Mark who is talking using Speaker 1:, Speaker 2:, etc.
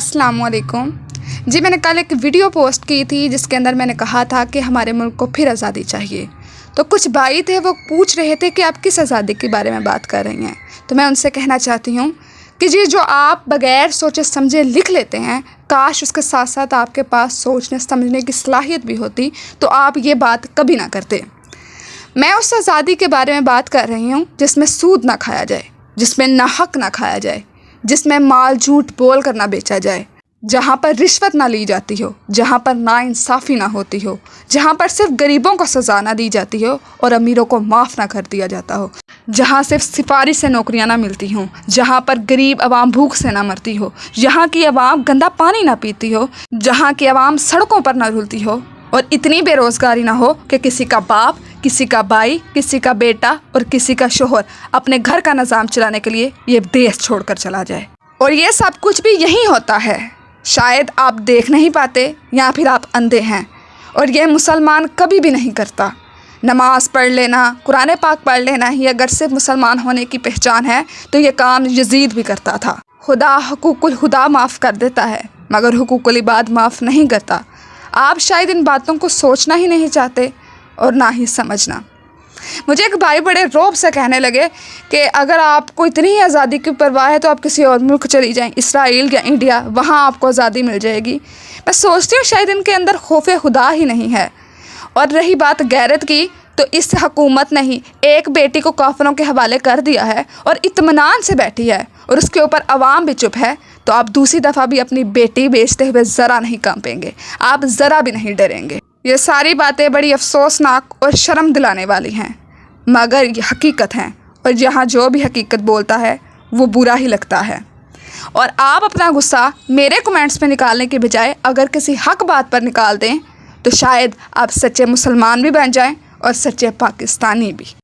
Speaker 1: अस्सलाम वालेकुम। जी, मैंने कल एक वीडियो पोस्ट की थी जिसके अंदर मैंने कहा था कि हमारे मुल्क को फिर आज़ादी चाहिए। तो कुछ भाई थे, वो पूछ रहे थे कि आप किस आज़ादी के बारे में बात कर रही हैं। तो मैं उनसे कहना चाहती हूँ कि जी, जो आप बग़ैर सोचे समझे लिख लेते हैं, काश उसके साथ साथ आपके पास सोचने समझने की सलाहियत भी होती तो आप ये बात कभी ना करते। मैं उस आज़ादी के बारे में बात कर रही हूँ जिसमें सूद ना खाया जाए, जिसमें नाहक ना खाया जाए, जिसमें माल झूठ बोल कर ना बेचा जाए, जहाँ पर रिश्वत ना ली जाती हो, जहाँ पर नाइंसाफ़ी ना होती हो, जहाँ पर सिर्फ गरीबों को सज़ा ना दी जाती हो और अमीरों को माफ़ ना कर दिया जाता हो, जहाँ सिर्फ सिफारिश से नौकरियाँ ना मिलती हों, जहाँ पर गरीब आवाम भूख से ना मरती हो, जहाँ की आवाम गंदा पानी ना पीती हो, जहाँ की आवाम सड़कों पर ना रुलती हो और इतनी बेरोज़गारी ना हो कि किसी का बाप, किसी का भाई, किसी का बेटा और किसी का शोहर अपने घर का निज़ाम चलाने के लिए ये देश छोड़कर चला जाए। और ये सब कुछ भी यहीं होता है। शायद आप देख नहीं पाते या फिर आप अंधे हैं, और ये मुसलमान कभी भी नहीं करता। नमाज पढ़ लेना, कुरान पाक पढ़ लेना ही अगर सिर्फ मुसलमान होने की पहचान है तो ये काम यजीद भी करता था। खुदा हुकूकुल खुदा माफ़ कर देता है मगर हुकूकुल इबाद माफ़ नहीं करता। आप शायद इन बातों को सोचना ही नहीं चाहते और ना ही समझना। मुझे एक भाई बड़े रौब से कहने लगे कि अगर आपको इतनी आज़ादी की परवाह है तो आप किसी और मुल्क चली जाएं, इसराइल या इंडिया, वहाँ आपको आज़ादी मिल जाएगी। मैं सोचती हूँ शायद इनके अंदर खौफ खुदा ही नहीं है। और रही बात गैरत की, तो इस हुकूमत ने ही एक बेटी को काफिरों के हवाले कर दिया है और इत्मीनान से बैठी है और उसके ऊपर अवाम भी चुप है, तो आप दूसरी दफ़ा भी अपनी बेटी बेचते हुए ज़रा नहीं कांपेंगे, आप ज़रा भी नहीं डरेंगे। ये सारी बातें बड़ी अफसोसनाक और शर्म दिलाने वाली हैं, मगर ये हकीकत हैं, और जहाँ जो भी हकीकत बोलता है वो बुरा ही लगता है। और आप अपना गुस्सा मेरे कमेंट्स में निकालने के बजाय अगर किसी हक बात पर निकाल दें तो शायद आप सच्चे मुसलमान भी बन जाएं और सच्चे पाकिस्तानी भी।